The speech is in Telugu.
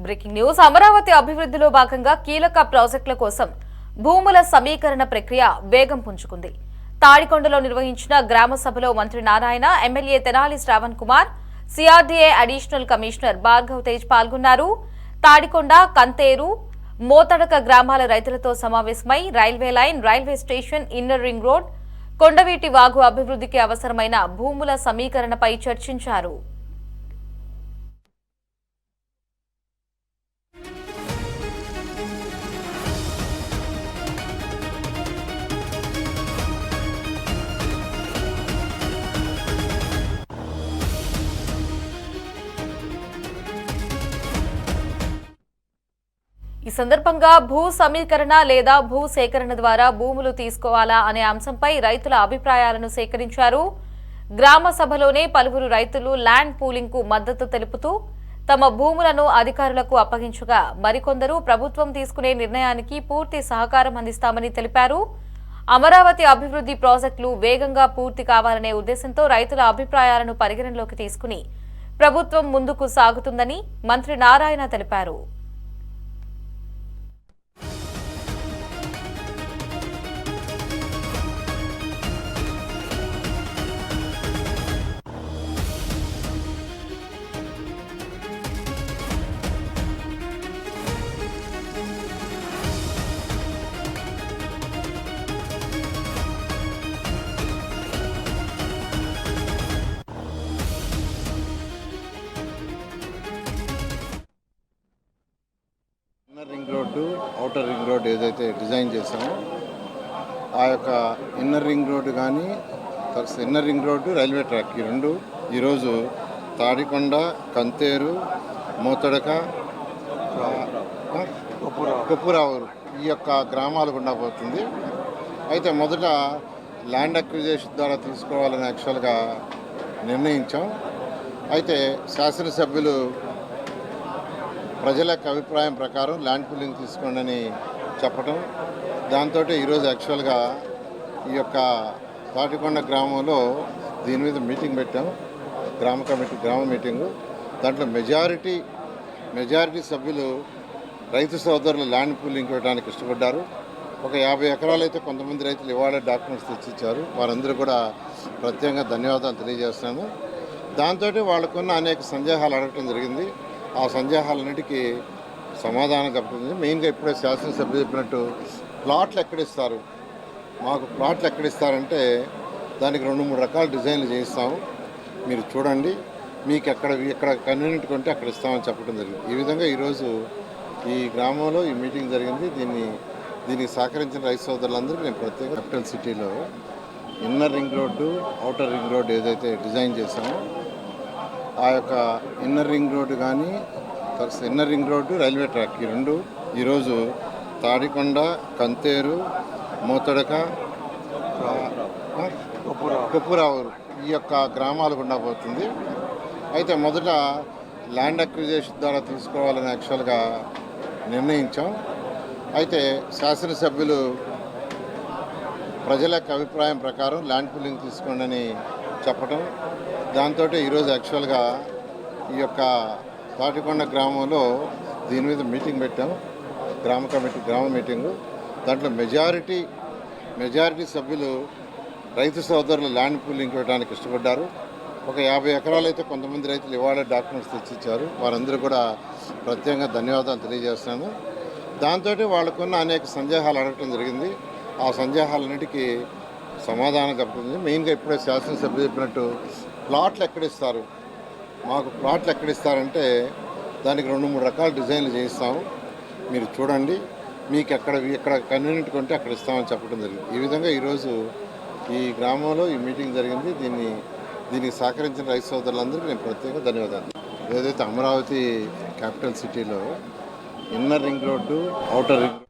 బ్రేకింగ్ న్యూస్ అమరావతి అభివృద్ధిలో భాగంగా కీలక ప్రాజెక్టుల కోసం భూముల సమీకరణ ప్రక్రియ వేగం పుంజుకుంది. తాడికొండలో నిర్వహించిన గ్రామ సభలో మంత్రి Narayana, MLA Tenali Shravan Kumar, CRDA additional commissioner Bhargav Tej పాల్గొన్నారు. తాడికొండ, కంతేరు, మోతడక గ్రామాల రైతులతో సమావేశమై railway line, railway station, inner ring road, Kondaveeti Vagu అభివృద్ధికి అవసరమైన భూముల సమీకరణపై చర్చించారు. ఈ సందర్భంగా భూ సమీకరణ లేదా భూ సేకరణ ద్వారా భూములు తీసుకోవాలా అనే అంశంపై రైతుల అభిప్రాయాలను సేకరించారు. గ్రామ సభలోనే పలువురు రైతులు ల్యాండ్ పూలింగ్ కు మద్దతు తెలుపుతూ తమ భూములను అధికారులకు అప్పగించగా, మరికొందరు ప్రభుత్వం తీసుకునే నిర్ణయానికి పూర్తి సహకారం అందిస్తామని తెలిపారు. అమరావతి అభివృద్ధి ప్రాజెక్టులు వేగంగా పూర్తి కావాలనే ఉద్దేశంతో రైతుల అభిప్రాయాలను పరిగణనలోకి తీసుకుని ప్రభుత్వం ముందుకు సాగుతుందని మంత్రి నారాయణ తెలిపారు. Inner ring road, outer ring road ఏదైతే డిజైన్ చేసామో ఆ యొక్క ఇన్నర్ రింగ్ రోడ్డు కానీ inner ring road, railway track ఈ రెండు ఈరోజు తాడికొండ, కంతేరు, మోతడక, కొప్పురావూరు ఈ యొక్క గ్రామాలు గుండా పోతుంది. అయితే మొదట ల్యాండ్ అక్విజిషన్ ద్వారా తీసుకోవాలని యాక్చువల్గా నిర్ణయించాం. అయితే శాసనసభ్యులు ప్రజల యొక్క అభిప్రాయం ప్రకారం ల్యాండ్ పూలింగ్ తీసుకోండి అని చెప్పడం, దాంతో ఈరోజు యాక్చువల్గా ఈ యొక్క తాటికొండ గ్రామంలో దీని మీద మీటింగ్ పెట్టాం, గ్రామ మీటింగు. దాంట్లో మెజారిటీ సభ్యులు రైతు సోదరులు ల్యాండ్ పూలింగ్ ఇవ్వడానికి ఇష్టపడ్డారు. ఒక 50 ఎకరాలు అయితే కొంతమంది రైతులు ఇవాళ డాక్యుమెంట్స్ తెచ్చిచ్చారు. వారందరూ కూడా ప్రత్యేకంగా ధన్యవాదాలు తెలియజేస్తున్నాను. దాంతో వాళ్ళకున్న అనేక సందేహాలు అడగటం జరిగింది. ఆ సందేహాలన్నిటికీ సమాధానం కలుగుతుంది. మెయిన్గా ఇప్పుడే శాసనసభ్యులు చెప్పినట్టు ప్లాట్లు ఎక్కడిస్తారు, మాకు ప్లాట్లు ఎక్కడిస్తారంటే దానికి 2-3 రకాల డిజైన్లు చేయిస్తాము, మీరు చూడండి, మీకు ఎక్కడ కన్వీనియంట్ ఉంటే అక్కడ ఇస్తామని చెప్పడం జరిగింది. ఈ విధంగా ఈరోజు ఈ గ్రామంలో ఈ మీటింగ్ జరిగింది. దీనికి సహకరించిన రైతు సోదరులందరికీ నేను ప్రత్యేక క్యాపిటల్ సిటీలో inner ring road, outer ring road ఏదైతే డిజైన్ చేసామో ఆ యొక్క ఇన్నర్ రింగ్ రోడ్డు కానీ inner ring road, railway track ఈ రెండు ఈరోజు తాడికొండ, కంతేరు, మోతడక, కొప్పురావూరు ఈ యొక్క గ్రామాలు గుండా పోతుంది. అయితే మొదట ల్యాండ్ అక్విజిషన్ ద్వారా తీసుకోవాలని యాక్చువల్గా నిర్ణయించాం. అయితే శాసనసభ్యులు ప్రజల యొక్క అభిప్రాయం ప్రకారం ల్యాండ్ పూలింగ్ తీసుకోండి అని చెప్పడం, దాంతో ఈరోజు యాక్చువల్గా ఈ యొక్క తాటికొండ గ్రామంలో దీని మీద మీటింగ్ పెట్టాం, గ్రామ మీటింగు. దాంట్లో మెజారిటీ సభ్యులు రైతు సోదరులు ల్యాండ్ పూలింగ్ ఇవ్వడానికి ఇష్టపడ్డారు. ఒక 50 ఎకరాలు అయితే కొంతమంది రైతులు ఇవాళ డాక్యుమెంట్స్ తెచ్చిచ్చారు. వారందరూ కూడా ప్రత్యేకంగా ధన్యవాదాలు తెలియజేస్తున్నాను. దాంతో వాళ్ళకున్న అనేక సందేహాలు అడగటం జరిగింది. ఆ సందేహాలన్నిటికీ సమాధానం కలుగుతుంది. మెయిన్గా ఇప్పుడే శాసనసభ్యులు చెప్పినట్టు ప్లాట్లు ఎక్కడిస్తారు, మాకు ప్లాట్లు ఎక్కడిస్తారంటే దానికి 2-3 రకాల డిజైన్లు చేయిస్తాము, మీరు చూడండి, మీకు ఎక్కడ కన్వీనియంట్ ఉంటే అక్కడ ఇస్తామని చెప్పడం జరిగింది. ఈ విధంగా ఈరోజు ఈ గ్రామంలో ఈ మీటింగ్ జరిగింది. దీనికి సహకరించిన రైతు సోదరులందరికీ నేను ప్రత్యేకంగా ధన్యవాదాలు. ఏదైతే అమరావతి క్యాపిటల్ సిటీలో inner ring road, outer ring